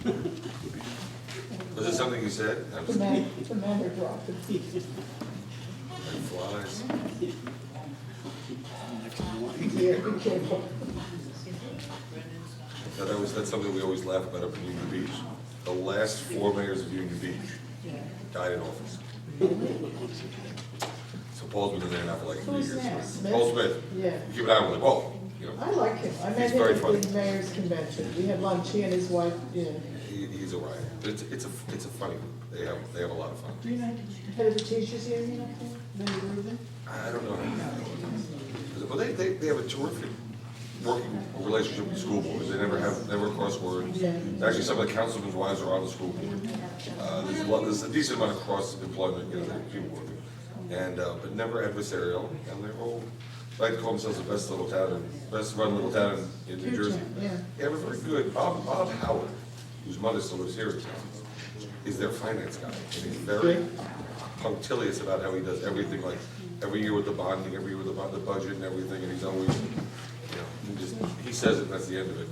Was it something you said? The men are dropping. Like flies. Yeah, be careful. That's something we always laugh about up in Union Beach. The last 4 mayors of Union Beach died in office. So Paul's been in there now for like 3 Who's years. that? Smith? Paul Smith. Yeah. You keep an eye on him, like, whoa, you know. I like him. I met He's him very at funny. the mayor's convention. We had lunch, he and his wife, yeah. He's a riot. It's a funny group. They have a lot of fun. Do you know, head of the teachers union up there? Linda Rubin? I don't know. Well, they have a terrific working relationship with school boards. They never cross words. Yeah. Actually, some of the councilmen's wives are on the school board. There's a decent amount of cross employment, you know, that people work with. And, but never adversarial, and they're all, like to call themselves the best little town, best run little town in New Jersey. Yeah. Yeah, we're very good. Bob Howard, whose mother still lives here in town, is their finance guy. And he's very punctilious about how he does everything, like every year with the bonding, every year with the budget and everything, and he's always, you know, he says it and that's the end of it.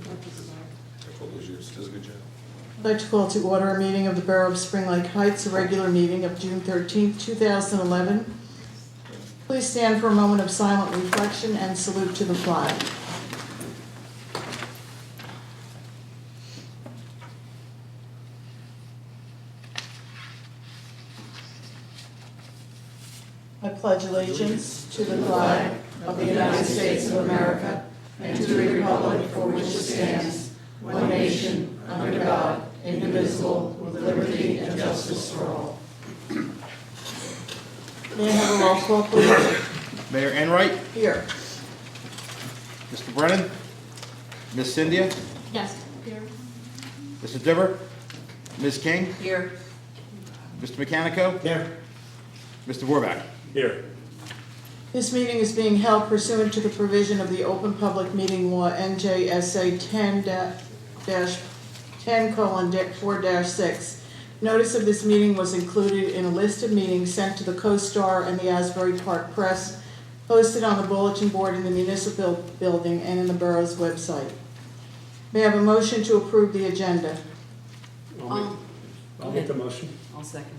After all those years, does a good job. I'd like to call to order a meeting of the Borough of Spring Lake Heights, a regular meeting of June 13th, 2011. Please stand for a moment of silent reflection and salute to the flag. I pledge allegiance to the flag of the United States of America and to the republic for which it stands, one nation, under God, indivisible, with liberty and justice for all. May I have a roll call, please? Mayor Enright, Here. Mr. Brennan, Ms. Cynthia, Yes, here. Mr. Dibber, Ms. King, Here. Mr. Mechanico, Here. Mr. Warback. Here. This meeting is being held pursuant to the provision of the Open Public Meeting Law NJSA 10:10:4-6. Notice of this meeting was included in a list of meetings sent to the Co-Star and the Asbury Park Press, posted on the bulletin board in the municipal building and in the borough's website. May I have a motion to approve the agenda? I'll make the motion. I'll second.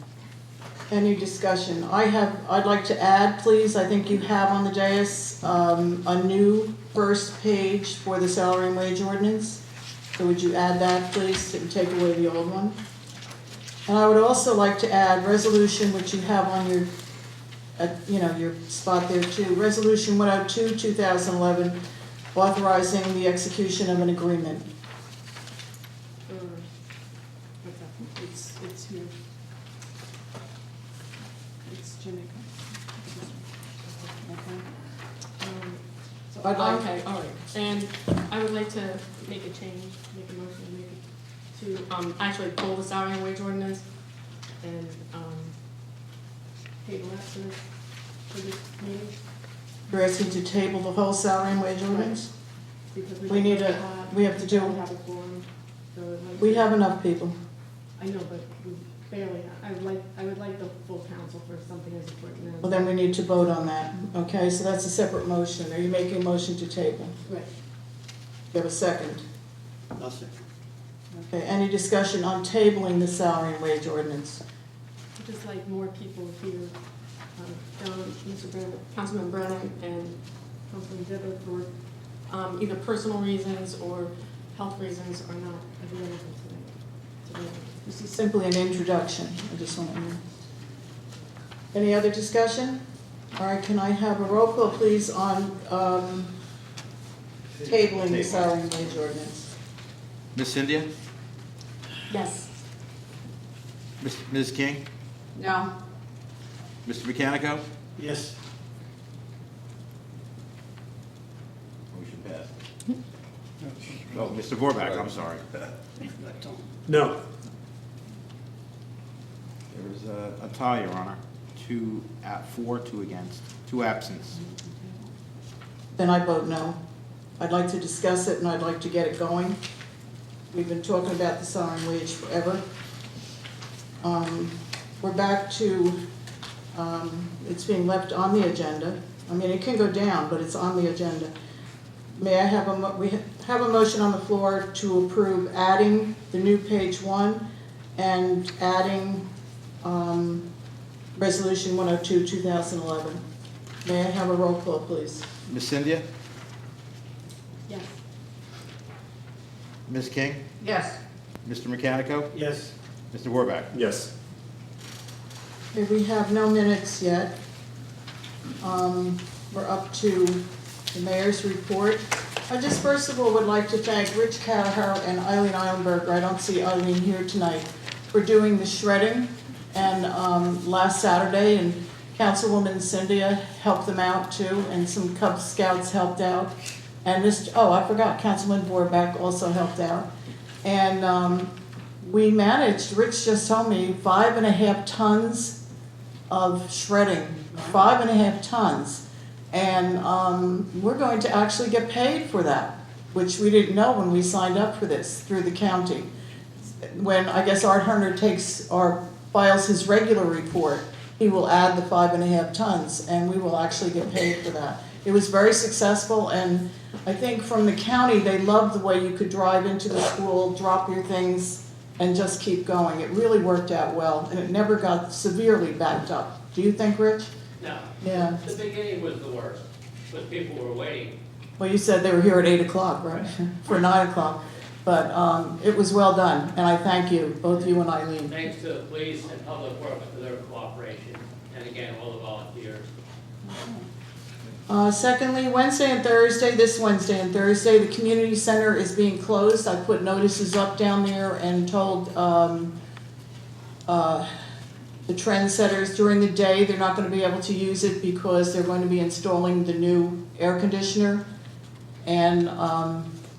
Any discussion? I'd like to add, please, I think you have on the dais, a new first page for the salary and wage ordinance. So would you add that, please, and take away the old one? And I would also like to add resolution, which you have on your, your spot there too. Resolution 102, 2011, authorizing the execution of an agreement. It's here. It's Jamaica. So I'd like, Okay, all right. And I would like to make a change, make a motion to actually pull the salary and wage ordinance and table that for this meeting. you're asking to table the whole salary and wage ordinance? Because We need a, we have to do, don't have a quorum, so I'd like we to- have enough people. I know, but we barely. I would like the full council for something as important as. Well, then we need to vote on that. Okay, so that's a separate motion. Are you making a motion to table? Right. You have a second? I'll second. Okay, any discussion on tabling the salary and wage ordinance? I'd just like more people here, Mr. Brennan, Councilman Brennan and Councilman Dibber for either personal reasons or health reasons are not available today. This is simply an introduction. I just want to. Any other discussion? All right, can I have a roll call, please, on tabling the salary and wage ordinance? Ms. Cynthia, Yes. Ms. King, No. Mr. Mechanico. Yes. Motion passed. Oh, Mr. Warback, I'm sorry. No. There was a tie, Your Honor. 2 for, 2 against, 2 absents. Then I vote no. I'd like to discuss it and I'd like to get it going. We've been talking about the salary and wage forever. We're back to, it's being left on the agenda. I mean, it can go down, but it's on the agenda. May I have we have a motion on the floor to approve adding the new page 1 and adding Resolution 102, 2011. May I have a roll call, please? Ms. Cynthia? Yes. Ms. King? Yes. Mr. Mechanico? Yes. Mr. Warback? Yes. Okay, we have no minutes yet. We're up to the mayor's report. I just first of all would like to thank Rich Callahar and Eileen Eilenberger, I don't see Eileen here tonight, for doing the shredding and last Saturday, and Councilwoman Cynthia helped them out too, and some Cub Scouts helped out. And I forgot, Councilman Borbeck also helped out. And we managed, Rich just told me, 5.5 tons of shredding, 5.5 tons. And we're going to actually get paid for that, which we didn't know when we signed up for this through the county. When, I guess, Art Hunter files his regular report, he will add the 5.5 tons, and we will actually get paid for that. It was very successful, and I think from the county, they loved the way you could drive into the school, drop your things, and just keep going. It really worked out well, and it never got severely backed up. Do you think, Rich? No. Yeah. The beginning was the worst, but people were waiting. Well, you said they were here at 8 o'clock, right? For 9 o'clock. But it was well done, and I thank you, both you and Eileen. Thanks to the police and public works for their cooperation, and again, all the volunteers. Secondly, Wednesday and Thursday, this Wednesday and Thursday, the community center is being closed. I put notices up down there and told the trendsetters during the day they're not going to be able to use it because they're going to be installing the new air conditioner. And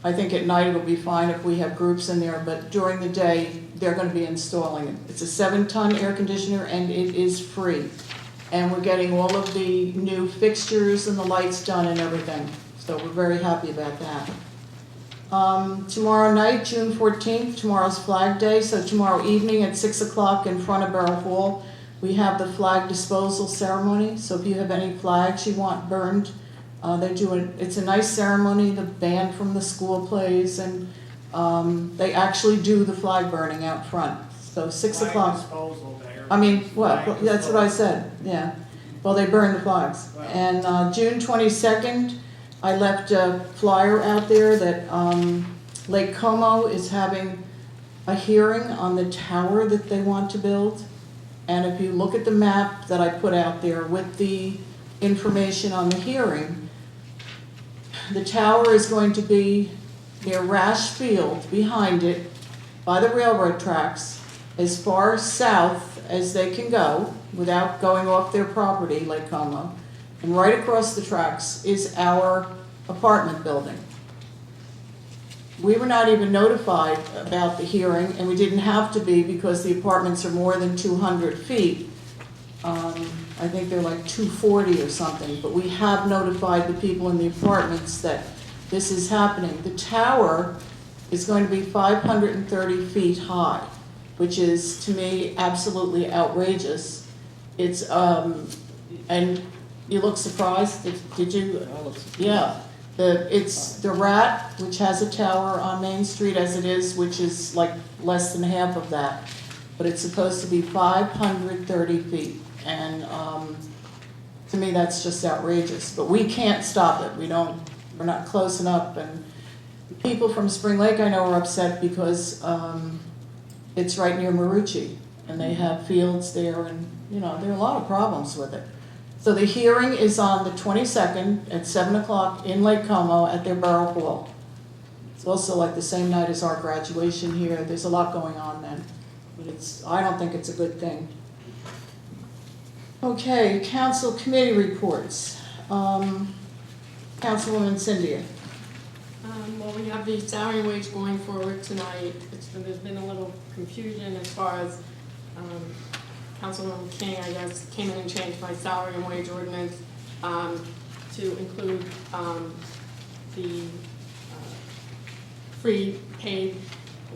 I think at night it'll be fine if we have groups in there, but during the day they're going to be installing it. It's a 7-ton air conditioner and it is free. And we're getting all of the new fixtures and the lights done and everything. So we're very happy about that. Tomorrow night, June 14th, tomorrow's Flag Day. So tomorrow evening at 6 o'clock in front of Borough Hall, we have the flag disposal ceremony. So if you have any flags you want burned, it's a nice ceremony. The band from the school plays, and they actually do the flag burning out front. So 6 o'clock. That's what I said, yeah. Well, they burn the flags. And June 22nd, I left a flyer out there that Lake Como is having a hearing on the tower that they want to build. And if you look at the map that I put out there with the information on the hearing, the tower is going to be near Rash Field, behind it, by the railroad tracks, as far south as they can go without going off their property, Lake Como. And right across the tracks is our apartment building. We were not even notified about the hearing, and we didn't have to be because the apartments are more than 200 feet. I think they're like 240 or something, but we have notified the people in the apartments that this is happening. The tower is going to be 530 feet high, which is, to me, absolutely outrageous. It's, and you look surprised, did you? Yeah. It's the Rat, which has a tower on Main Street as it is, which is like less than half of that. But it's supposed to be 530 feet. And to me, that's just outrageous. But we can't stop it. We're not close enough. And people from Spring Lake, I know, are upset because it's right near Marucci. And they have fields there, and there are a lot of problems with it. So the hearing is on the 22nd at 7 o'clock in Lake Como at their Borough Hall. It's also like the same night as our graduation here. There's a lot going on then. But I don't think it's a good thing. Okay, council committee reports. Councilwoman Cynthia. Well, we have the salary and wage going forward tonight. There's been a little confusion as far as Councilwoman King, I guess, came in and changed my salary and wage ordinance to include the free paid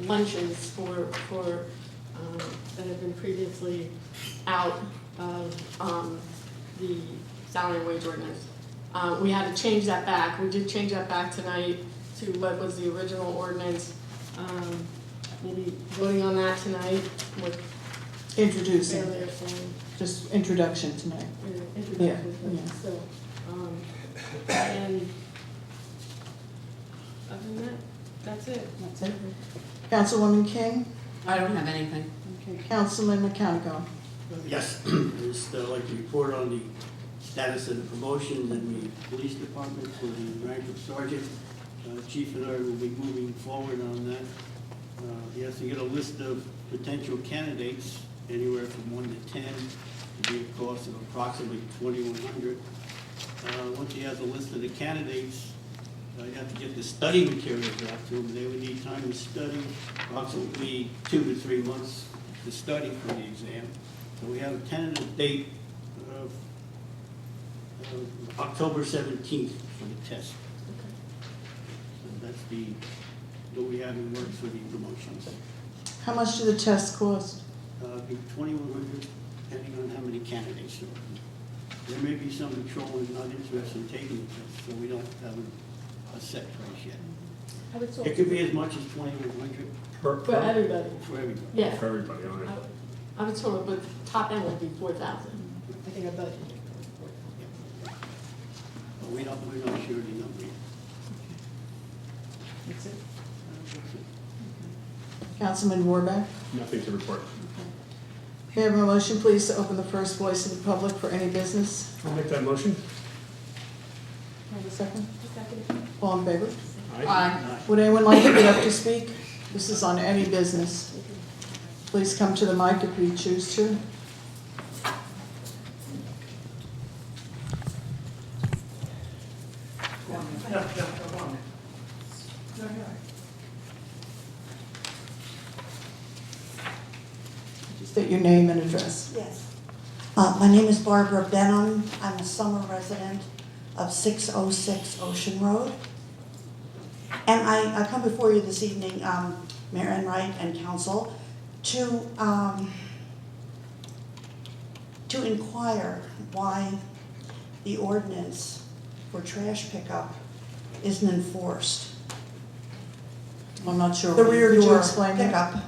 lunches for that have been previously out of the salary and wage ordinance. We had to change that back. We did change that back tonight, to what was the original ordinance. Maybe voting on that tonight with Introducing, failure saying, just introduction tonight. introduction, Yeah. but still. And other than that, that's it. That's it. Councilwoman King, I don't have anything. Councilman McConigal. Yes, just like to report on the status of the promotions in the police department for the rank of sergeant. Chief and I will be moving forward on that. He has to get a list of potential candidates, anywhere from 1 to 10, to be a cost of approximately $2,100. Once he has a list of the candidates, you have to get the study materials out to them. They would need time to study, approximately 2 to 3 months to study for the exam. So we have a tentative date of October 17th for the test. So that's what we have in works for the promotions. How much do the tests cost? Be $2,100, depending on how many candidates there are. There may be some patrolmen not interested in taking the test, so we don't have a set price yet. I would sort It could be as much as $2,100 for everybody. for everybody. Yeah. For everybody, all right. I would sort of, but top end would be 4,000. I think I budgeted. But we're not sure the number yet. That's it. Councilman Warbeck. Nothing to report. May I have a motion, please, to open the first voice of the public for any business? I'll make that motion. Have a second? All in favor? Aye. Would anyone like to get up to speak? This is on any business. Please come to the mic if you choose to. Just state your name and address. Yes. My name is Barbara Benham. I'm a summer resident of 606 Ocean Road. And I come before you this evening, Mayor Enright and Council, to inquire why the ordinance for trash pickup isn't enforced. I'm not sure. The rear Could you door explain that? pickup.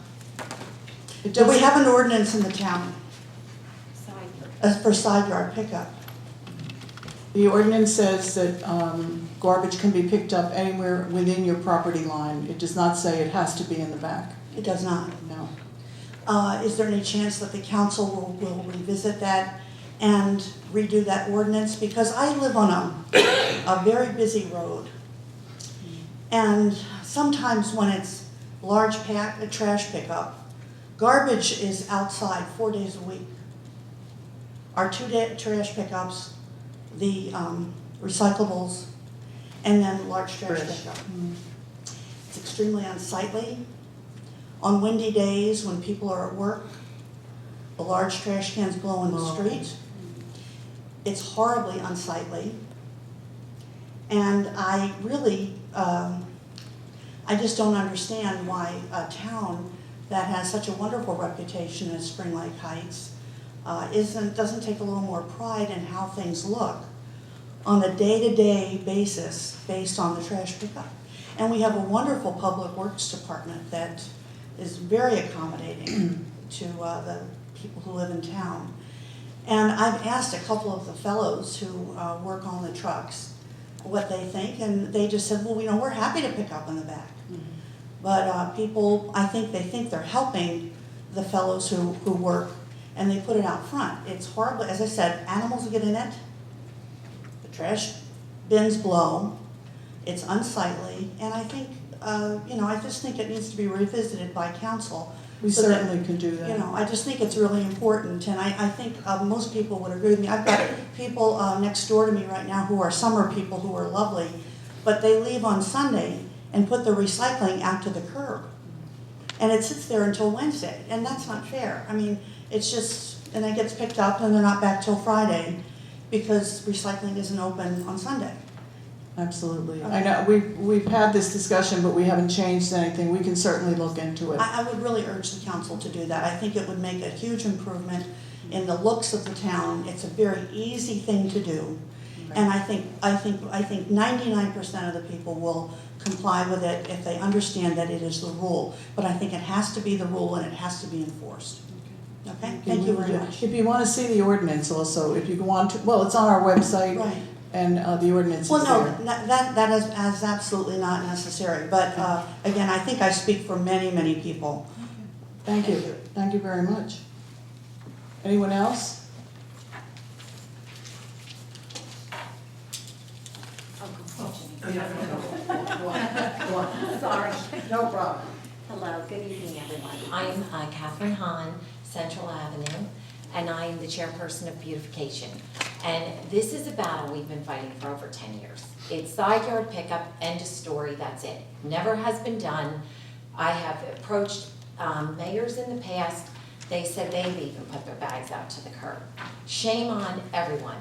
It Do we does- have an ordinance in the town for side yard pickup? The ordinance says that garbage can be picked up anywhere within your property line. It does not say it has to be in the back. It does not. No. Is there any chance that the council will revisit that and redo that ordinance? Because I live on a very busy road. And sometimes when it's large trash pickup, garbage is outside 4 days a week. Our 2-day trash pickups, the recyclables, and then large trash pickup. It's extremely unsightly. On windy days, when people are at work, the large trash cans blow in the street. It's horribly unsightly. And I really, I just don't understand why a town that has such a wonderful reputation as Spring Lake Heights doesn't take a little more pride in how things look on a day-to-day basis based on the trash pickup. And we have a wonderful public works department that is very accommodating to the people who live in town. And I've asked a couple of the fellows who work on the trucks what they think, and they just said, well, we're happy to pick up in the back. But people, I think they think they're helping the fellows who work, and they put it out front. It's horrible. As I said, animals get in it. The trash bins blow. It's unsightly, and I think, I just think it needs to be revisited by council. We so that, certainly can do that. I just think it's really important, and I think most people would agree with me. I've got people next door to me right now who are summer people who are lovely, but they leave on Sunday and put the recycling out to the curb. And it sits there until Wednesday, and that's not fair. I mean, it's just, and it gets picked up and they're not back till Friday because recycling isn't open on Sunday. Absolutely. I know, we've had this discussion, but we haven't changed anything. We can certainly look into it. I would really urge the council to do that. I think it would make a huge improvement in the looks of the town. It's a very easy thing to do. And I think 99% of the people will comply with it if they understand that it is the rule. But I think it has to be the rule and it has to be enforced. Okay, thank you very much. If you want to see the ordinance also, if you want to, well, it's on our website. Right. And the ordinance is Well, no, there. that is absolutely not necessary, but again, I think I speak for many, many people. Thank you. Thank you very much. Anyone else? Sorry. No problem. Hello, good evening, everyone. I'm Catherine Hahn, Central Avenue, and I am the chairperson of beautification. And this is a battle we've been fighting for over 10 years. It's side yard pickup, end of story, that's it. Never has been done. I have approached mayors in the past. They said they've even put their bags out to the curb. Shame on everyone.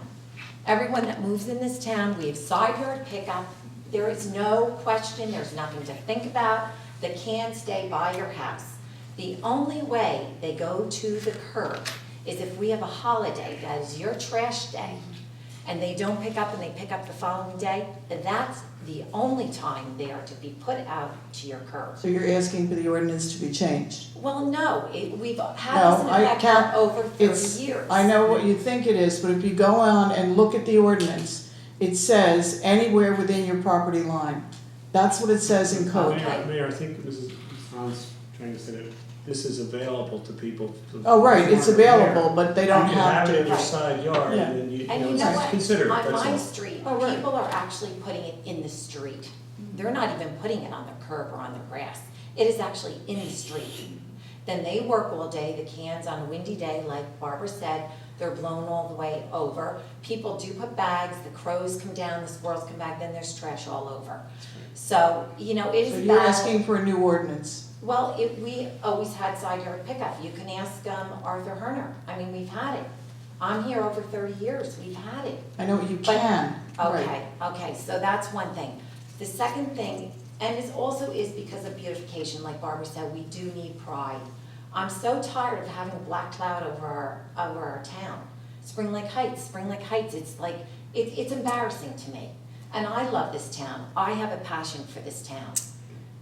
Everyone that moves in this town, we have side yard pickup. There is no question, there's nothing to think about. The cans stay by your house. The only way they go to the curb is if we have a holiday, that is your trash day, and they don't pick up and they pick up the following day, that's the only time they are to be put out to your curb. So you're asking for the ordinance to be changed? Well, no, we've had this in No, I effect can't. for over 30 years. I know what you think it is, but if you go on and look at the ordinance, it says anywhere within your property line. That's what it says in code. Mayor, I think Mrs. Hahn's trying to say that this is available to people. Oh, right, it's who aren't available, aware. but they don't You can have have it in to. your side yard, Yeah. and then you And know, you it's know what? considered, On that's my all. street, Oh, right. people are actually putting it in the street. They're not even putting it on the curb or on the grass. It is actually in the street. Then they work all day, the cans on a windy day, like Barbara said, they're blown all the way over. People do put bags, the crows come down, the squirrels come back, then there's trash all over. So, you know, it So is you're bad. asking for a new ordinance? Well, we always had side yard pickup. You can ask Arthur Herner. I mean, we've had it. I'm here over 30 years, we've had it. I know you But- can, right. Okay, so that's one thing. The second thing, and it also is because of beautification, like Barbara said, we do need pride. I'm so tired of having a black cloud over our town. Spring Lake Heights, it's like, it's embarrassing to me. And I love this town. I have a passion for this town.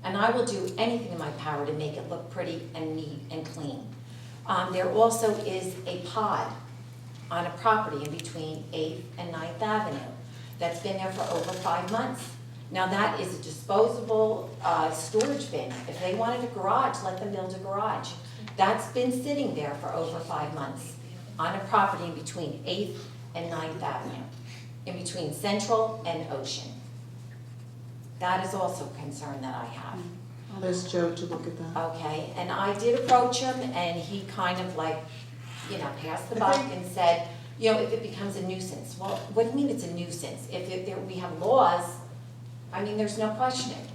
And I will do anything in my power to make it look pretty and neat and clean. There also is a pod on a property in between 8th and 9th Avenue that's been there for over 5 months. Now that is a disposable storage bin. If they wanted a garage, let them build a garage. That's been sitting there for over 5 months on a property in between 8th and 9th Avenue, in between Central and Ocean. That is also a concern that I have. I'll ask Joe to look at that. Okay, and I did approach him, and he kind of like, you know, passed the buck and said, you know, if it becomes a nuisance. Well, what do you mean it's a nuisance? We have laws, I mean, there's no questioning.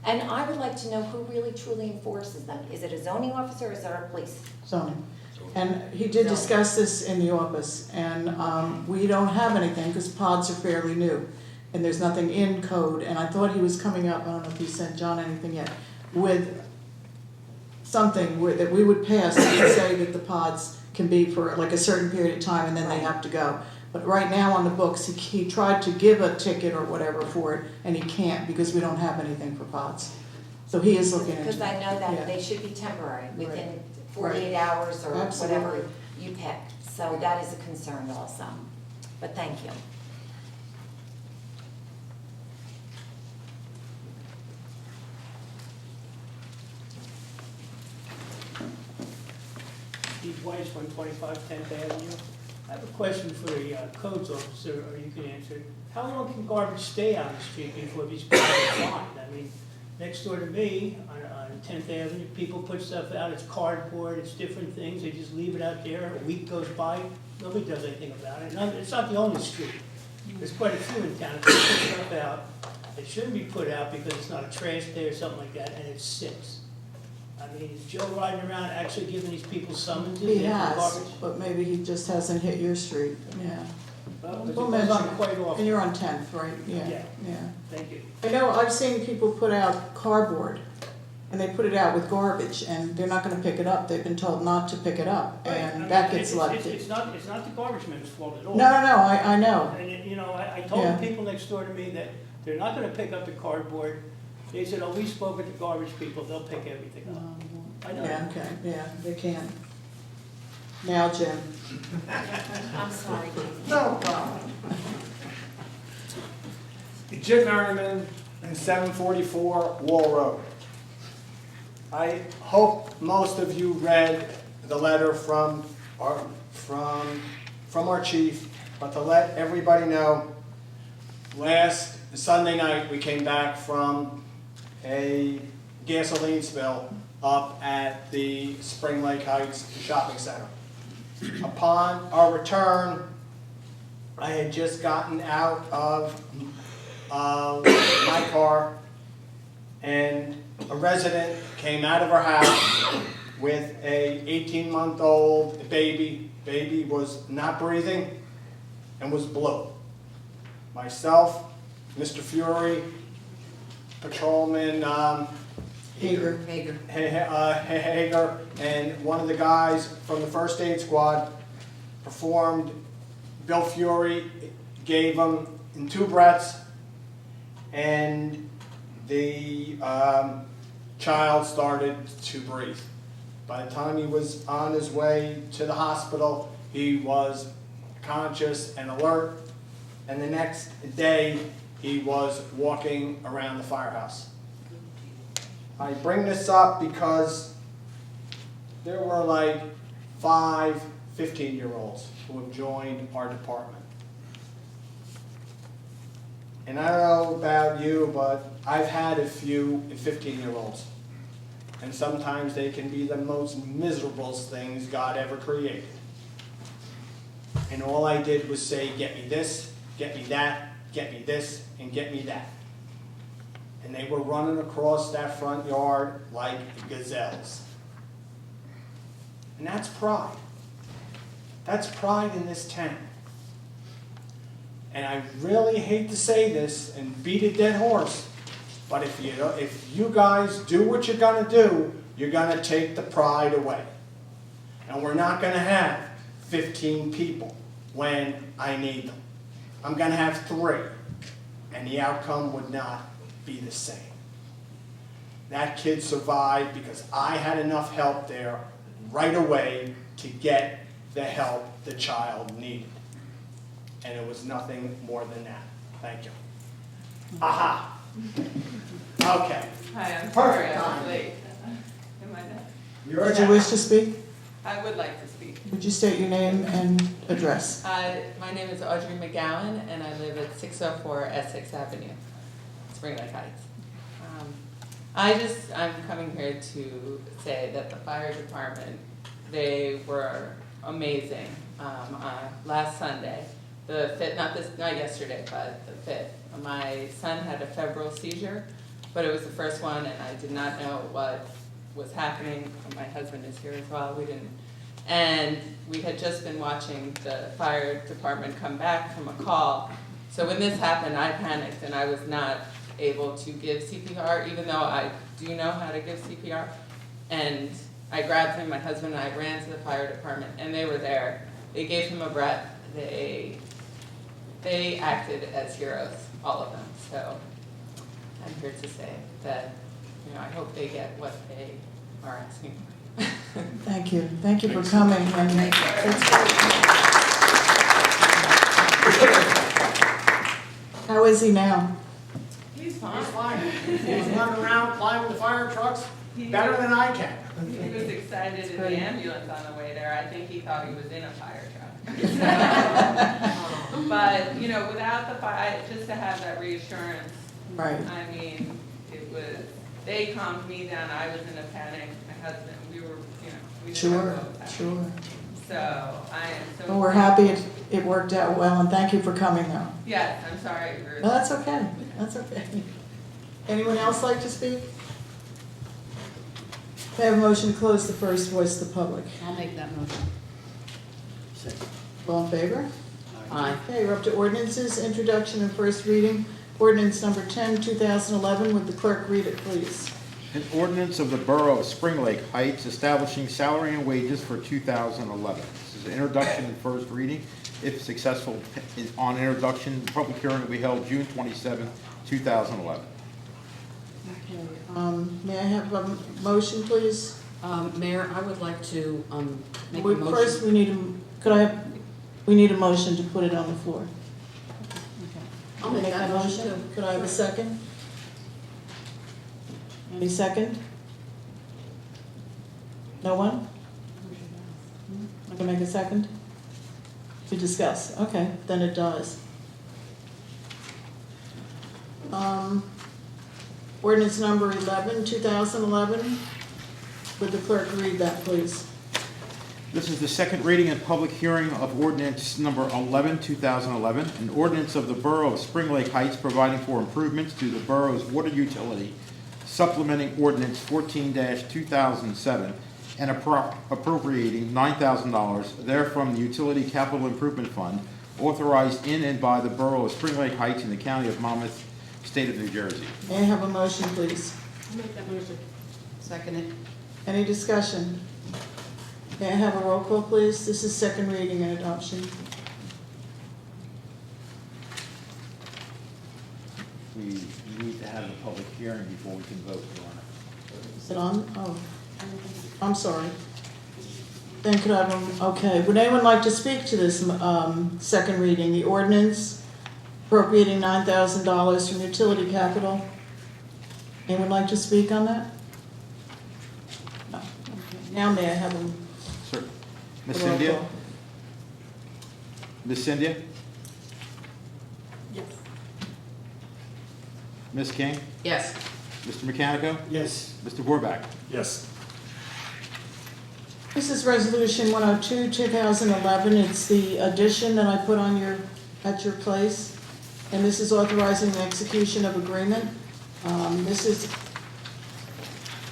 And I would like to know who really truly enforces them. Is it a zoning officer or is it our police? Zoning. And he did discuss this in the office, and we don't have anything, because pods are fairly new, and there's nothing in code, and I thought he was coming up, I don't know if he sent John anything yet, with something that we would pass that would say that the pods can be for like a certain period of time, and then they have to go. But right now on the books, he tried to give a ticket or whatever for it, and he can't, because we don't have anything for pods. So he is looking into it. Because I know Yeah. that they should be temporary, within Right. 48 hours or Absolutely. whatever you pick. So that is a concern also. But thank you. Steve Weiss, 125 10th Avenue. I have a question for the codes officer, or you can answer it. How long can garbage stay on the street before these people are fined? I mean, next door to me, on 10th Avenue, people put stuff out, it's cardboard, it's different things, they just leave it out there, a week goes by, nobody does anything about it. It's not the only street. There's quite a few in town, if they put stuff out, it shouldn't be put out because it's not a trash day or something like that, and it sits. I mean, is Joe riding around actually giving these people summonses? He after has, garbage? but maybe he just hasn't hit your street, yeah. Because We'll it goes mention on it. quite And often. you're on 10th, right? Yeah, Yeah. yeah. Thank you. I know, I've seen people put out cardboard and they put it out with garbage, and they're not gonna pick it up, they've been told not to pick it up, Right, I and mean, that gets it's left. it's not the garbage man's fault at all. No, I know, And, you know, I told Yeah. the people next door to me that they're not gonna pick up the cardboard. They said, oh, we spoke with the garbage people, they'll pick everything up. I know. yeah, okay, yeah, they can. Now, Jim. I'm sorry, Keith. No problem. Jim Merriman and 744 Wall Road. I hope most of you read the letter from our chief, but to let everybody know, last Sunday night we came back from a gasoline spill up at the Spring Lake Heights Shopping Center. Upon our return, I had just gotten out of my car, and a resident came out of her house with a 18-month-old baby. Baby was not breathing and was blue. Myself, Mr. Fury, Patrolman Hager. Hager, and one of the guys from the first aid squad performed. Bill Fury gave him in 2 breaths, and the child started to breathe. By the time he was on his way to the hospital, he was conscious and alert, and the next day he was walking around the firehouse. I bring this up because there were like 5 15-year-olds who have joined our department. And I don't know about you, but I've had a few 15-year-olds. And sometimes they can be the most miserable things God ever created. And all I did was say, get me this, get me that, get me this, and get me that. And they were running across that front yard like gazelles. And that's pride. That's pride in this town. And I really hate to say this and beat a dead horse, but if you guys do what you're gonna do, you're gonna take the pride away. And we're not gonna have 15 people when I need them. I'm gonna have 3, and the outcome would not be the same. That kid survived because I had enough help there right away to get the help the child needed. And it was nothing more than that. Thank you. Aha. Okay. Hi, I'm sorry Perfect I was timing. late. Am I next? You're Did you next. wish to speak? I would like to speak. Would you state your name and address? My name is Audrey McGowan, and I live at 604 Essex Avenue, Spring Lake Heights. I'm coming here to say that the fire department, they were amazing. Last Sunday, the 5th, not yesterday, but the 5th, my son had a febrile seizure, but it was the first one, and I did not know what was happening. My husband is here as well. And we had just been watching the fire department come back from a call. So when this happened, I panicked, and I was not able to give CPR, even though I do know how to give CPR. And I grabbed him, my husband and I ran to the fire department, and they were there. They gave him a breath. They acted as heroes, all of them. So I'm here to say that, I hope they get what they are asking for. Thank you. Thank you for coming. And that's great. How is he now? He's fine. He's fine. He's running around climbing the fire trucks better than I can. He was excited in the ambulance on the way there. I think he thought he was in a fire truck. But, without the fire, just to have that reassurance, Right. I mean, they calmed me down. I was in a panic. My husband, we were Sure, both sure. So I am so. Well, we're happy it worked out well, and thank you for coming, though. Yes, I'm sorry. No, that's okay. That's okay. Anyone else like to speak? May I have a motion to close the first voice of the public? I'll make that motion. Second. All in favor? Aye. Okay, we're up to ordinances, introduction and first reading. Ordinance number 10, 2011. Would the clerk read it, please? An ordinance of the Borough of Spring Lake Heights establishing salary and wages for 2011. This is an introduction and first reading. If successful on introduction, the public hearing will be held June 27, 2011. Okay, may I have a motion, please? Mayor, I would like to make a First, motion. we need a motion to put it on the floor. I'll make that motion too. Could I have a second? Any second? No one? I can make a second? To discuss, okay, then it does. Ordinance number 11, 2011. Would the clerk read that, please? This is the second reading and public hearing of ordinance number 11, 2011, an ordinance of the Borough of Spring Lake Heights providing for improvements to the borough's water utility, supplementing ordinance 14-2007, and appropriating $9,000 therefrom the Utility Capital Improvement Fund, authorized in and by the Borough of Spring Lake Heights in the County of Monmouth, State of New Jersey. May I have a motion, please? I'll make that motion. Second it. Any discussion? May I have a roll call, please? This is second reading and adoption. We need to have a public hearing before we can vote, Your Honor. Is it on? Oh, I'm sorry. Then could I have, okay, would anyone like to speak to this second reading, the ordinance appropriating $9,000 from utility capital? Anyone like to speak on that? No. Okay. Now may I have a Sir, Ms. roll Cynthia? call? Ms. Cynthia? Yes. Ms. King? Yes. Mr. Mechanico? Yes. Mr. Vorback? Yes. This is Resolution 102, 2011. It's the addition that I put on at your place. And this is authorizing the execution of agreement. This is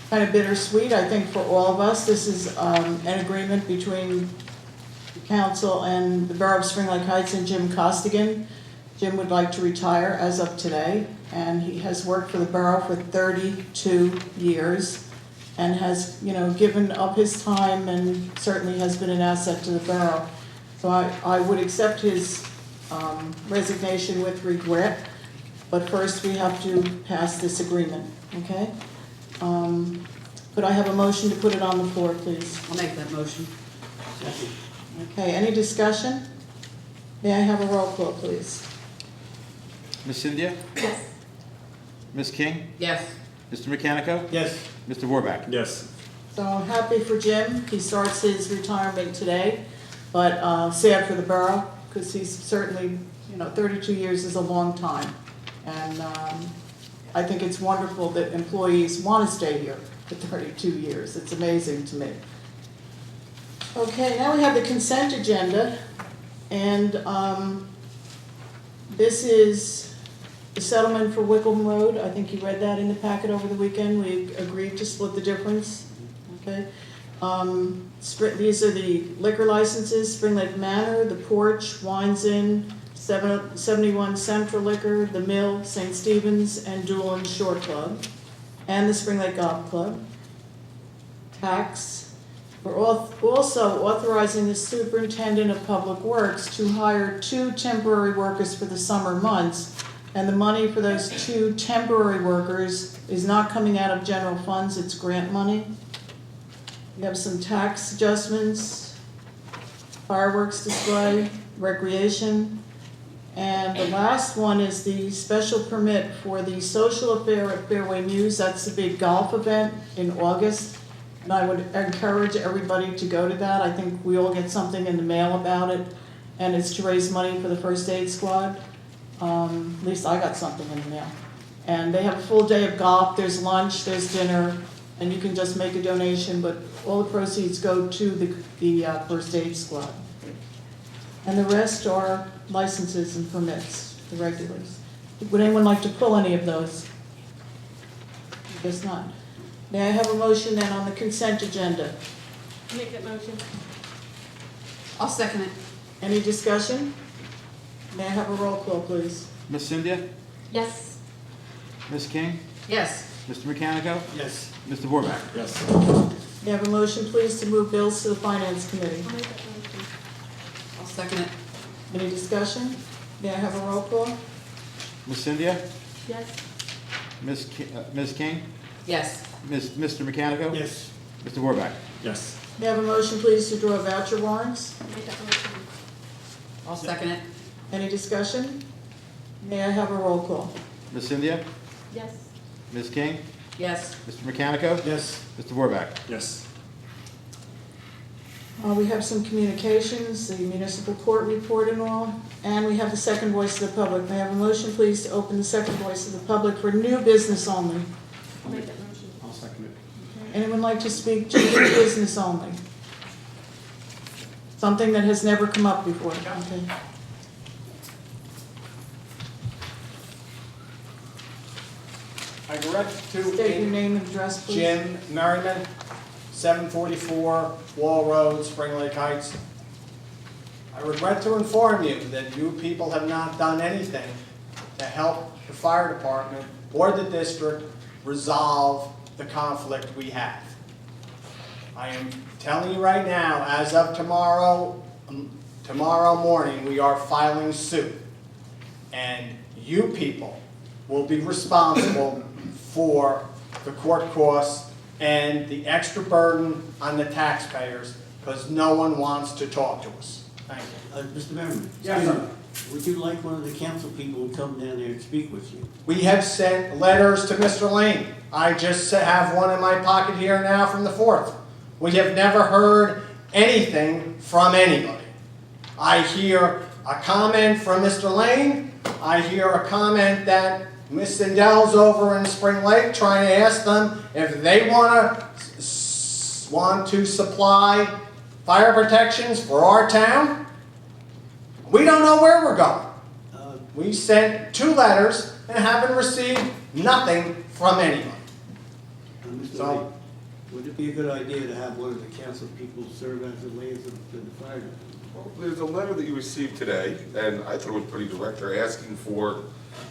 kind of bittersweet, I think, for all of us. This is an agreement between the council and the Borough of Spring Lake Heights and Jim Costigan. Jim would like to retire as of today, and he has worked for the borough for 32 years and has, given up his time and certainly has been an asset to the borough. So I would accept his resignation with regret, but first we have to pass this agreement, okay? Could I have a motion to put it on the floor, please? I'll make that motion. Second. Okay, any discussion? May I have a roll call, please? Ms. Cynthia? Yes. Ms. King? Yes. Mr. Mechanico? Yes. Mr. Vorback? Yes. So I'm happy for Jim. He starts his retirement today, but sad for the borough because he's certainly, 32 years is a long time. And I think it's wonderful that employees want to stay here for 32 years. It's amazing to me. Okay, now we have the consent agenda. And this is the settlement for Wickham Road. I think you read that in the packet over the weekend. We agreed to split the difference, okay? These are the liquor licenses: Spring Lake Manor, The Porch, Wines Inn, 71 Central Liquor, The Mill, St. Stephen's, and Doolin Shore Club, and the Spring Lake Golf Club. Tax. We're also authorizing the Superintendent of Public Works to hire 2 temporary workers for the summer months. And the money for those 2 temporary workers is not coming out of general funds, it's grant money. We have some tax adjustments, fireworks display, recreation. And the last one is the special permit for the social affair at Fairway Muse. That's the big golf event in August. And I would encourage everybody to go to that. I think we all get something in the mail about it. And it's to raise money for the first aid squad. At least I got something in the mail. And they have a full day of golf, there's lunch, there's dinner, and you can just make a donation, but all the proceeds go to the first aid squad. And the rest are licenses and permits, the regulars. Would anyone like to pull any of those? I guess not. May I have a motion then on the consent agenda? Make that motion. I'll second it. Any discussion? May I have a roll call, please? Ms. Cynthia? Yes. Ms. King? Yes. Mr. Mechanico? Yes. Mr. Borback? Yes. May I have a motion, please, to move bills to the Finance Committee? I'll make that motion. I'll second it. Any discussion? May I have a roll call? Ms. Cynthia? Yes. Ms. King? Yes. Mr. Mechanico? Yes. Mr. Borback? Yes. May I have a motion, please, to draw voucher warrants? I'll make that motion. I'll second it. Any discussion? May I have a roll call? Ms. Cynthia? Yes. Ms. King? Yes. Mr. Mechanico? Yes. Mr. Borback? Yes. We have some communications, the municipal court report and all, and we have the second voice of the public. May I have a motion, please, to open the second voice of the public for new business only? I'll make that motion. I'll second it. Anyone like to speak to new business only? Something that has never come up before, okay? I direct to State your name and address, please. Jim Merriman, 744 Wall Road, Spring Lake Heights. I regret to inform you that you people have not done anything to help the fire department or the district resolve the conflict we have. I am telling you right now, as of tomorrow morning, we are filing suit. And you people will be responsible for the court costs and the extra burden on the taxpayers because no one wants to talk to us. Thank you. Mr. Merriman? Yes, sir. Would you like one of the council people to come down there and speak with you? We have sent letters to Mr. Lane. I just have one in my pocket here now from the 4th. We have never heard anything from anybody. I hear a comment from Mr. Lane. I hear a comment that Ms. Sindell's over in Spring Lake trying to ask them if they want to supply fire protections for our town. We don't know where we're going. We sent 2 letters and haven't received nothing from anybody. Mr. So- Lee, would it be a good idea to have one of the council people serve as a liaison to the fire department? Well, there's a letter that you received today, and I thought it was pretty direct. They're asking for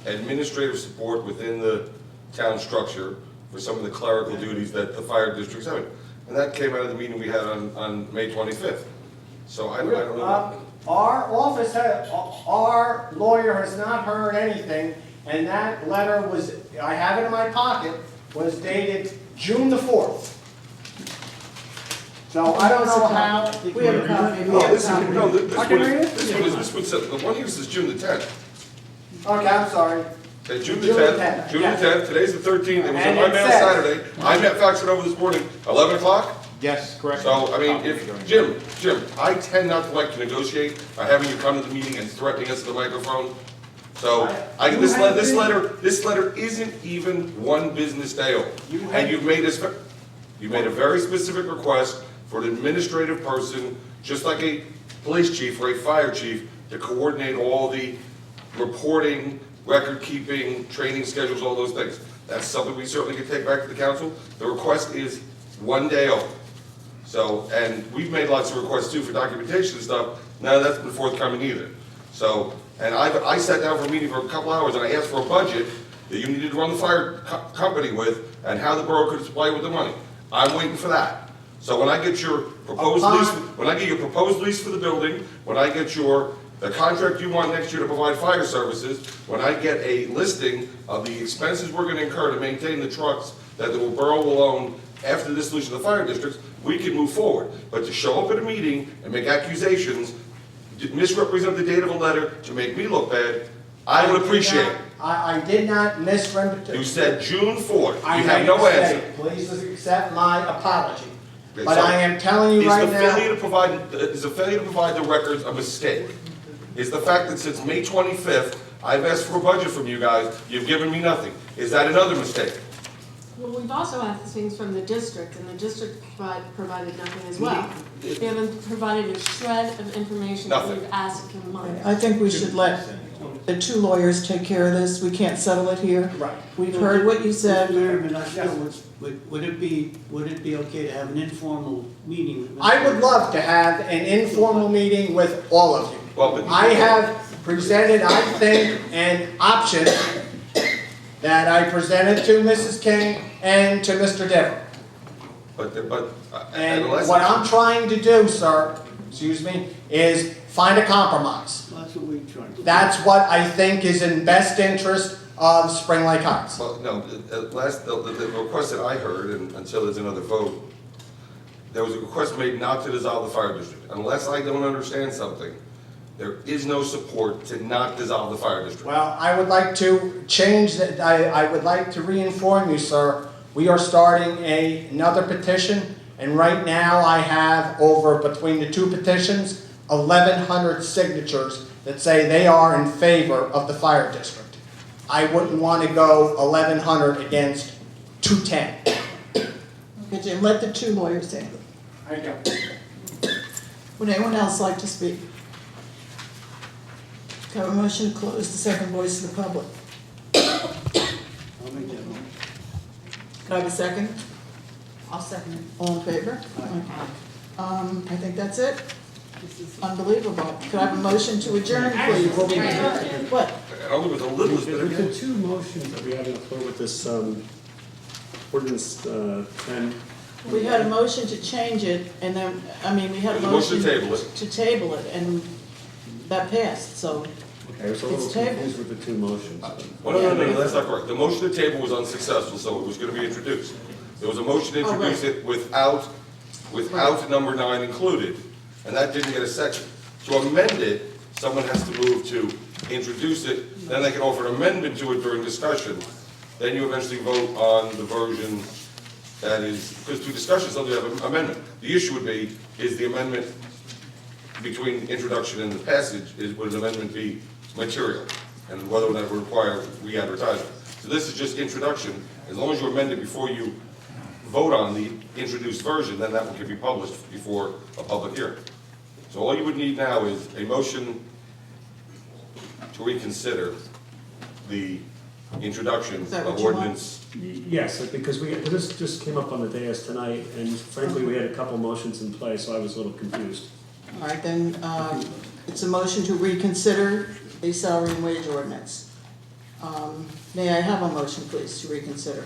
administrative support within the town structure for some of the clerical duties that the fire district's having. And that came out of the meeting we had on May 25th. So I don't know. Our office, our lawyer has not heard anything, and that letter was, I have it in my pocket, was dated June the 4th. So I don't know how. We have a copy. We No, have a this copy. is, no, this I one can read it? this one says, the one here says June the 10th. Okay, I'm sorry. Okay, June the June the 10th, 10th, June the yes. 10th, today's the 13th, it was on And my it mail says- Saturday. I met faxed it over this morning, 11 o'clock. Yes, correct. So, I mean, if, Jim, I tend not to like to negotiate by having you come to the meeting and threatening us at the microphone. So, this letter isn't even one business day old. And you made a very specific request for an administrative person, just like a police chief or a fire chief, to coordinate all the reporting, record keeping, training schedules, all those things. That's something we certainly can take back to the council. The request is one day old. So, and we've made lots of requests too for documentation and stuff. None of that's been forthcoming either. So, and I sat down for a meeting for a couple hours and I asked for a budget that you needed to run the fire company with and how the borough could supply with the money. I'm waiting for that. So when I get your proposed lease, when I get your proposed lease for the building, when I get the contract you want next year to provide fire services, when I get a listing of the expenses we're gonna incur to maintain the trucks that the borough will own after the dissolution of the fire districts, we can move forward. But to show up at a meeting and make accusations, misrepresent the date of a letter to make me look bad, I would appreciate it. I did not misrepresent. You said June 4th. You I have made no a answer. mistake. Please accept my apology. Okay, But so I am telling you right Is the now. failure to provide the records a mistake? Is the fact that since May 25th, I've asked for a budget from you guys, you've given me nothing? Is that another mistake? Well, we've also asked things from the district, and the district provided nothing as well. They haven't provided a shred of information that Nothing. we've asked in months. I think we should let the 2 lawyers take care of this. We can't settle it here. Right. We've heard what you Mr. said. Merriman, I still would it be okay to have an informal meeting with Mr. I would love to have an informal meeting with all of you. Well, but- I have presented, I think, an option that I presented to Mrs. King and to Mr. Dever. And unless. what I'm trying to do, sir, excuse me, is find a compromise. That's what we try to do. That's what I think is in best interest of Spring Lake Heights. Well, no, the request that I heard, and until there's another vote, there was a request made not to dissolve the fire district. Unless I don't understand something, there is no support to not dissolve the fire district. Well, I would like to change that, I would like to re-inform you, sir, we are starting another petition, and right now I have over, between the two petitions, 1,100 signatures that say they are in favor of the fire district. I wouldn't want to go 1,100 against 210. Okay, Jim, let the two lawyers handle it. I know. Would anyone else like to speak? Can I have a motion to close the second voice of the public? I'll make that motion. Can I have a second? I'll second it. All in favor? Okay. I think that's it. Unbelievable. Could I have a motion to adjourn, please? What? Only with the littlest bit of. With the two motions that we have on the floor with this ordinance 10. We had a motion to change it, and then, we had a There's a motion motion to table it. to table it, and that passed, so. Okay, I was a little It's tabled. confused with the two motions. Well, no, that's not correct. The motion to table was unsuccessful, so it was gonna be introduced. There was a motion to Oh, right. introduce it without number 9 included, and that didn't get a second. To amend it, someone has to move to introduce it, then they can offer an amendment to it during discussion. Then you eventually vote on the version that is, because through discussion, something have an amendment. The issue would be, is the amendment between introduction and the passage, would an amendment be material? And whether or not it would require re-advertising. So this is just introduction. As long as you amend it before you vote on the introduced version, then that one can be published before a public hearing. So all you would need now is a motion to reconsider the introduction Is that of what you want? ordinance. Yes, because this just came up on the dais tonight, and frankly, we had a couple motions in play, so I was a little confused. All right, then, it's a motion to reconsider the salary and wage ordinance. May I have a motion, please, to reconsider?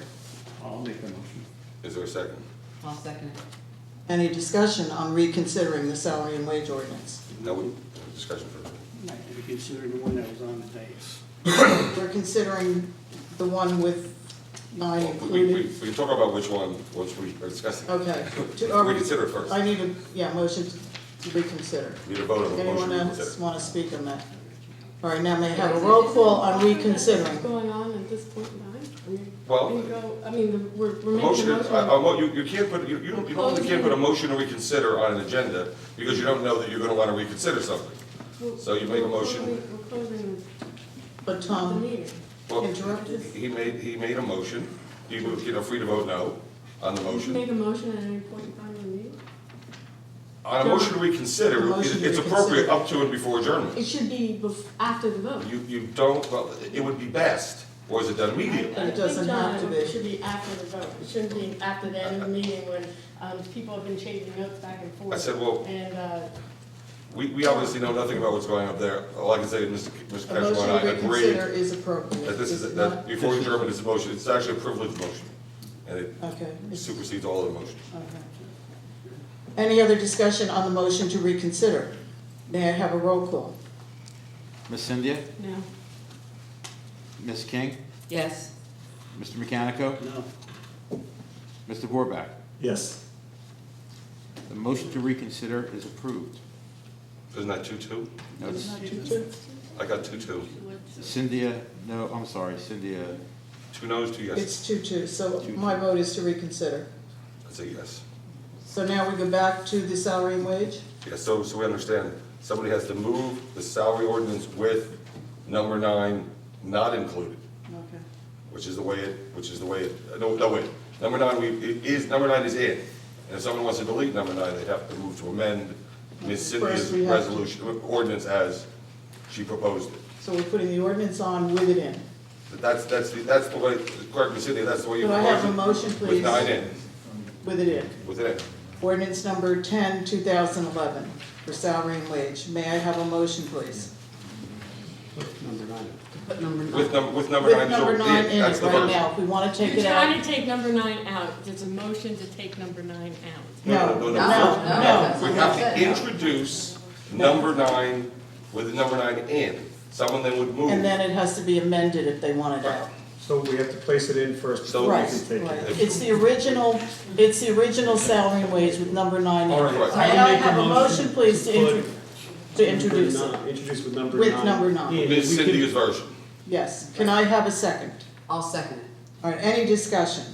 I'll make the motion. Is there a second? I'll second it. Any discussion on reconsidering the salary and wage ordinance? No, discussion further. We consider the one that was on the dais. We're considering the one with 9 We included. can talk about which one, which we are discussing. Okay. Reconsider it first. I need a, motion to reconsider. Need a vote on the motion Anyone to else reconsider. want to speak on that? All right, now may I have a roll call on reconsidering? What's going on at this point in time? Well, We're The making motion, a motion. you can't put, you normally can't put a motion to reconsider on an agenda because you don't know that you're gonna wanna reconsider something. So you make a motion. We're closing But the Tom meeting. interrupted. He made a motion, you know, free to vote no on the You can motion. make a motion at any point in time in the meeting. On a motion to reconsider, A motion to it's appropriate reconsider. up to and before adjournment. It should be after the vote. You don't, well, it would be best, or is it done immediately? But it doesn't have to be. It should be after the vote. It shouldn't be after the end of the meeting when people have been changing notes back and forth. I said, well, And, we obviously know nothing about what's going up there. All I can say is Mr. A Cashmore motion and I to agree reconsider is appropriate. that this It's is, not- that before adjournment is a motion, it's actually a privileged motion. And it Okay. it's- supersedes all other motions. Okay. Any other discussion on the motion to reconsider? May I have a roll call? Ms. Cynthia? no. Ms. King? Yes. Mr. Mechanico? No. Mr. Vorback? Yes. The motion to reconsider is approved. Isn't that 2-2? No, it's I got 2-2. Cynthia, no, I'm sorry, Cynthia, 2 noes, 2 yeses. It's 2-2, so my vote is to reconsider. That's a yes. So now we go back to the salary and wage? Yeah, so we understand, somebody has to move the salary ordinance with number 9 not included, Okay. which is the way no, wait. Number 9 is in. And if someone wants to delete number 9, they'd have to move to amend Ms. Cynthia's First we have to- resolution, ordinance as she proposed it. So we're putting the ordinance on with it in. That's the way, correct me, Cynthia, that's the way you Could I have a propose motion, it. With please? 9 in, With it in. with it in. Ordinance number 10, 2011, for salary and wage. May I have a motion, please? Number 9. Put number nine. with number With nine. number 9 in That's it the right version. now, if we wanna take You're it out. trying to take number 9 out. There's a motion to take number 9 out. No, No, no, that's We what have I said. to introduce number 9 with number 9 in. Someone then would move. And then it has to be amended if they want it out. So we have to place it in first So- before we Right, can take right. it. It's the original salary and wage with number 9 in All it. right. May I have a motion, please, to introduce it? Introduce with number With 9. number 9. in. Ms. We can- Cynthia's version. Yes, can I have a second? I'll second it. All right, any discussion?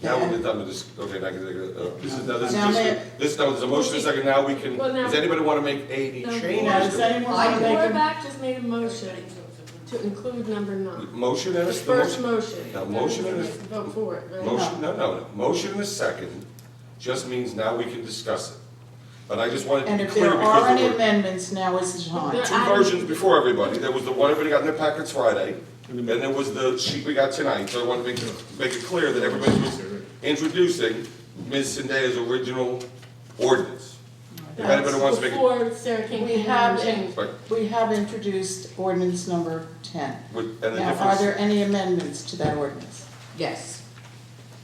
Now we're done with this, okay, now I can take this is, now this is Now may- just, this, now there's a motion in a second, now we can, Well, now- does anybody wanna make any No. changes? Now, does anyone want to make a, Rohrbach just made a motion to include number 9. Motion and The a, the first motion, motion. Now, motion and a- Vote for it, right? motion, no, motion in a second just means now we can discuss it. But I just wanted to and be if clear there are because any there were amendments, now is the time. two versions before everybody, there was the one everybody got in their packets Friday, and then there was the sheet we got tonight, so I wanted to make it clear that everybody was introducing Ms. Zendaya's original ordinance. If anybody wants to make it, Before Sarah came We in have, and changed. right, we have introduced ordinance number 10. and the Now, are difference, there any amendments to that ordinance? Yes.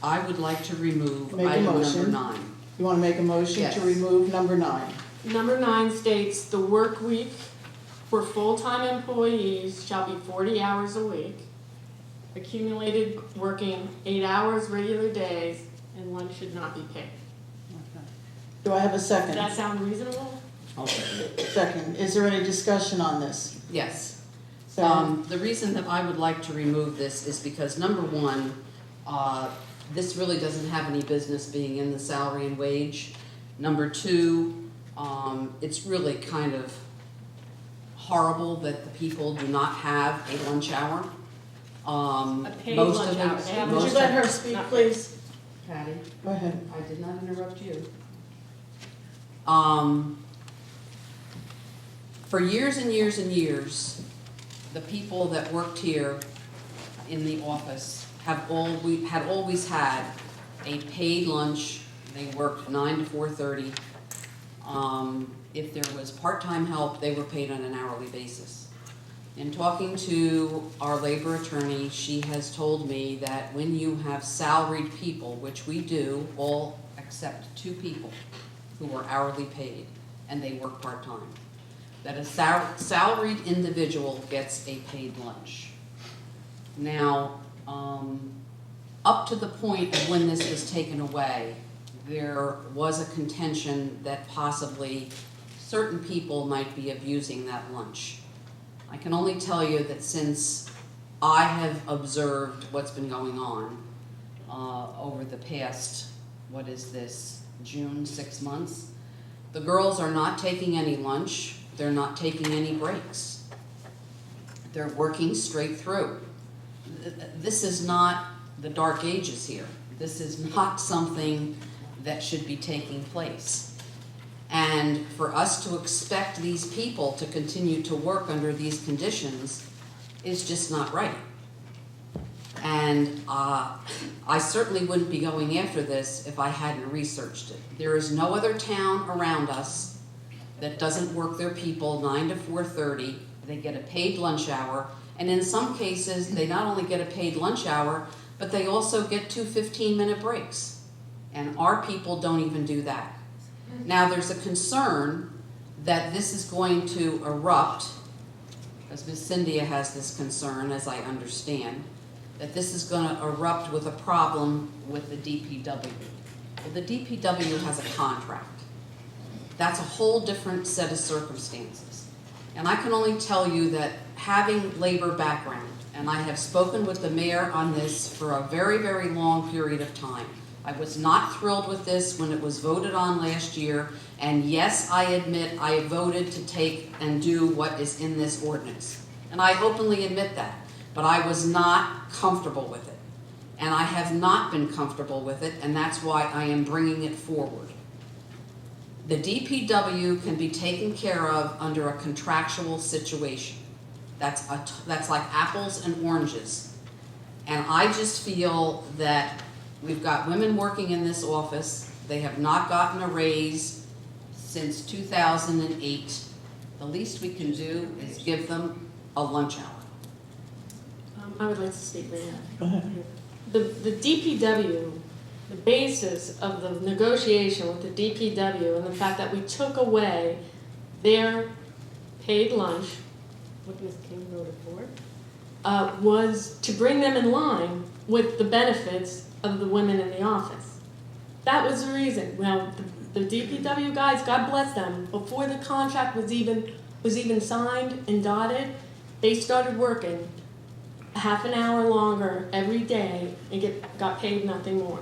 I would like to remove Make a item number motion. 9. You want to make a motion Yes. to remove number 9? Number 9 states, "The work week for full-time employees shall be 40 hours a week, accumulated working 8 hours regular days, and one should not be paid." Do I have a Does second? that sound reasonable? I'll second it. Second. Is there any discussion on this? Yes. Sarah? The reason that I would like to remove this is because, number one, this really doesn't have any business being in the salary and wage. Number two, it's really kind of horrible that the people do not have a lunch hour. A paid Most lunch of hour. it- They have Would you most let of- her speak, Not- please? Patty, Go ahead. I did not interrupt you. For years and years and years, the people that worked here in the office had always had a paid lunch. They worked 9 to 4:30. If there was part-time help, they were paid on an hourly basis. In talking to our labor attorney, she has told me that when you have salaried people, which we do, all except 2 people who are hourly paid, and they work part-time, that a salaried individual gets a paid lunch. Now, up to the point of when this was taken away, there was a contention that possibly certain people might be abusing that lunch. I can only tell you that since I have observed what's been going on over the past, what is this, June, 6 months, the girls are not taking any lunch, they're not taking any breaks. They're working straight through. This is not the dark ages here. This is not something that should be taking place. And for us to expect these people to continue to work under these conditions is just not right. And I certainly wouldn't be going after this if I hadn't researched it. There is no other town around us that doesn't work their people 9 to 4:30. They get a paid lunch hour, and in some cases, they not only get a paid lunch hour, but they also get 2 15-minute breaks. And our people don't even do that. Now, there's a concern that this is going to erupt, as Ms. Cynthia has this concern, as I understand, that this is going to erupt with a problem with the DPW. Well, the DPW has a contract. That's a whole different set of circumstances. And I can only tell you that having labor background, and I have spoken with the mayor on this for a very, very long period of time. I was not thrilled with this when it was voted on last year, and yes, I admit I voted to take and do what is in this ordinance. And I openly admit that, but I was not comfortable with it. And I have not been comfortable with it, and that's why I am bringing it forward. The DPW can be taken care of under a contractual situation. That's like apples and oranges. And I just feel that we've got women working in this office. They have not gotten a raise since 2008. The least we can do is give them a lunch hour. I would like to speak, Leanne. Go ahead. The DPW, the basis of the negotiation with the DPW and the fact that we took away their paid lunch, what Ms. King voted for, was to bring them in line with the benefits of the women in the office. That was the reason. Well, the DPW guys, God bless them, before the contract was even signed and dotted, they started working half an hour longer every day and got paid nothing more.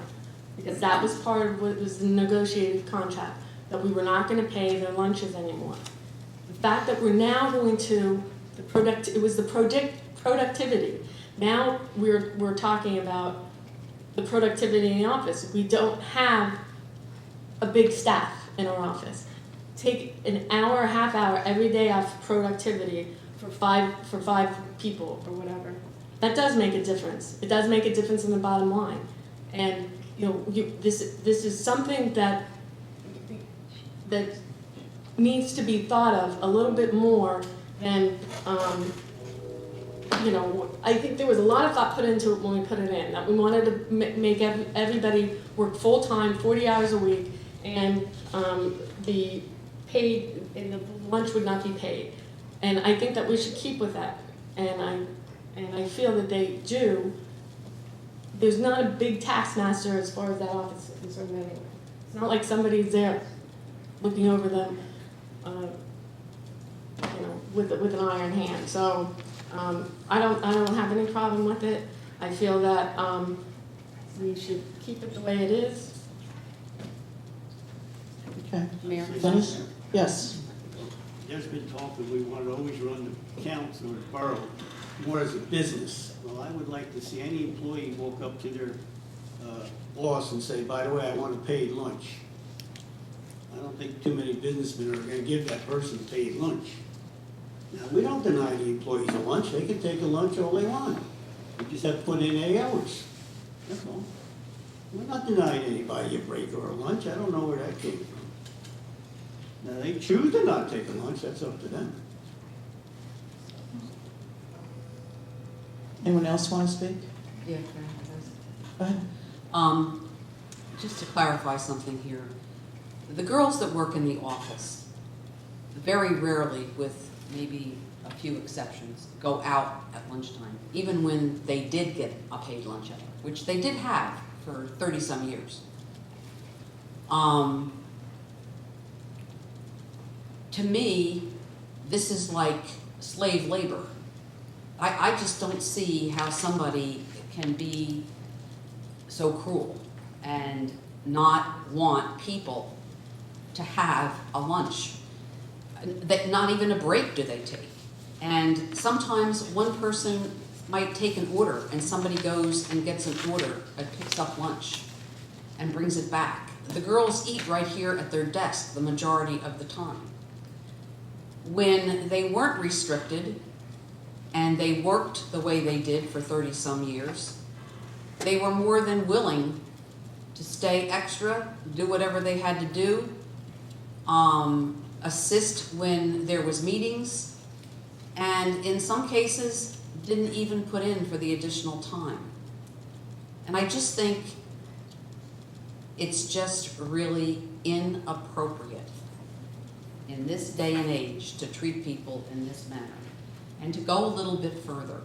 Because that was part of what was the negotiated contract, that we were not gonna pay their lunches anymore. The fact that we're now going to, it was the productivity. Now we're talking about the productivity in the office. We don't have a big staff in our office. Take an hour, a half hour every day off productivity for five people or whatever. That does make a difference. It does make a difference in the bottom line. And this is something that needs to be thought of a little bit more. And I think there was a lot of thought put into it when we put it in, that we wanted to make everybody work full time, 40 hours a week, and the lunch would not be paid. And I think that we should keep with that. And I feel that they do. There's not a big taskmaster as far as that office is concerned anyway. It's not like somebody's there looking over them, with an iron hand. So I don't have any problem with it. I feel that we should keep it the way it is. Okay. Mayor? Dennis? Yes. There's been talk that we want to always run the council or the borough more as a business. Well, I would like to see any employee walk up to their boss and say, by the way, I want a paid lunch. I don't think too many businessmen are going to give that person paid lunch. Now, we don't deny the employees a lunch. They can take a lunch all they want. We just have to put in 8 hours. That's all. We're not denying anybody a break or a lunch. I don't know where that came from. Now, they choose to not take a lunch. That's up to them. Anyone else want to speak? Yeah, Go ahead. just to clarify something here. The girls that work in the office, very rarely, with maybe a few exceptions, go out at lunchtime, even when they did get a paid lunch hour, which they did have for 30-some years. To me, this is like slave labor. I just don't see how somebody can be so cruel and not want people to have a lunch. That not even a break do they take. And sometimes one person might take an order and somebody goes and gets an order and picks up lunch and brings it back. The girls eat right here at their desk the majority of the time. When they weren't restricted and they worked the way they did for 30-some years, they were more than willing to stay extra, do whatever they had to do, assist when there was meetings, and in some cases, didn't even put in for the additional time. And I just think it's just really inappropriate in this day and age to treat people in this manner. And to go a little bit further,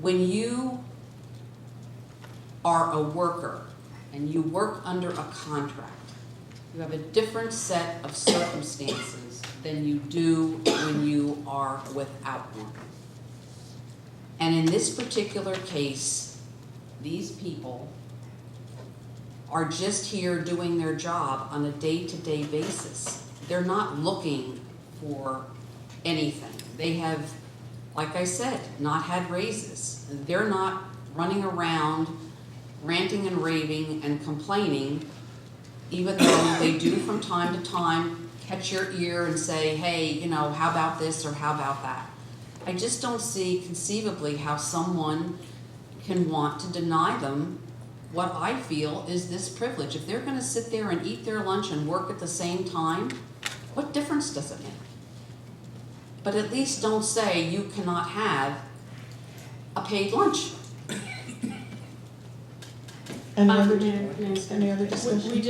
when you are a worker and you work under a contract, you have a different set of circumstances than you do when you are without one. And in this particular case, these people are just here doing their job on a day-to-day basis. They're not looking for anything. They have, like I said, not had raises. They're not running around ranting and raving and complaining, even though they do from time to time catch your ear and say, hey, how about this or how about that? I just don't see conceivably how someone can want to deny them what I feel is this privilege. If they're going to sit there and eat their lunch and work at the same time, what difference does it make? but at least don't say you cannot have a paid lunch. Any other, May I say? any other discussion? You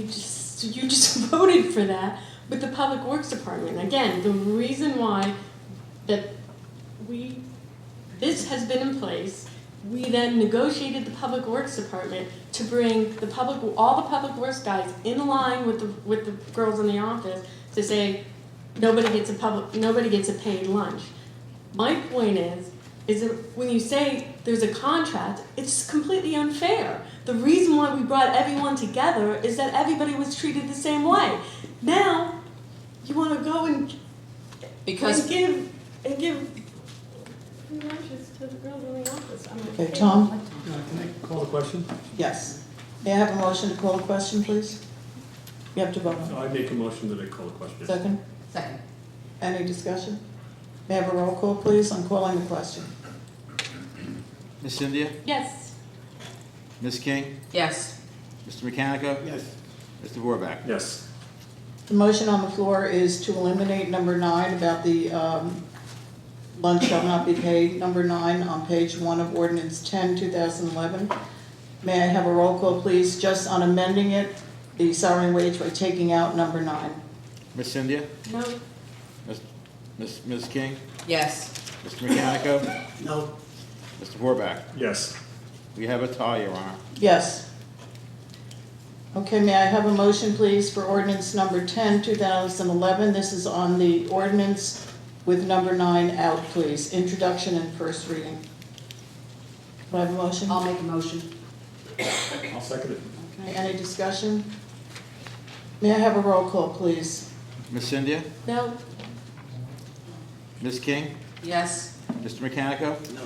just voted for that with the Public Works Department. Again, the reason why this has been in place, we then negotiated the Public Works Department to bring all the Public Works guys in line with the girls in the office to say, nobody gets a paid lunch. My point is that when you say there's a contract, it's completely unfair. The reason why we brought everyone together is that everybody was treated the same way. Now, you want to go and give free lunches to the girls in the office. I'm like, Okay, Tom? Can I call the question? Yes. May I have a motion to call the question, please? You have to vote on it. I make a motion that I call the question. Second? Second. Any discussion? May I have a roll call, please, on calling the question? Ms. Cynthia? Yes. Ms. King? Yes. Mr. Mechanico? Yes. Mr. Vorback? Yes. The motion on the floor is to eliminate number 9 about the lunch shall not be paid. Number 9 on page 1 of ordinance 10, 2011. May I have a roll call, please, just on amending it, the salary and wage by taking out number 9? Ms. Cynthia? No. Ms. King? Yes. Mr. Mechanico? No. Mr. Vorback? Yes. We have a tie, Your Honor. Yes. Okay, may I have a motion, please, for ordinance number 10, 2011? This is on the ordinance with number 9 out, please. Introduction and first reading. Do I have a motion? I'll make a motion. I'll second it. Okay, any discussion? May I have a roll call, please? Ms. Cynthia? No. Ms. King? Yes. Mr. Mechanico? No.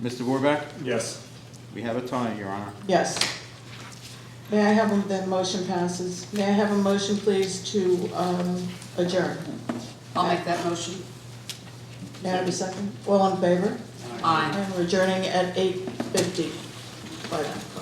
Mr. Vorback? Yes. We have a tie, Your Honor. Yes. May I have, the motion passes. May I have a motion, please, to adjourn? I'll make that motion. May I have a second? All in favor? Aye. And we're adjourning at 8:50. Bye now.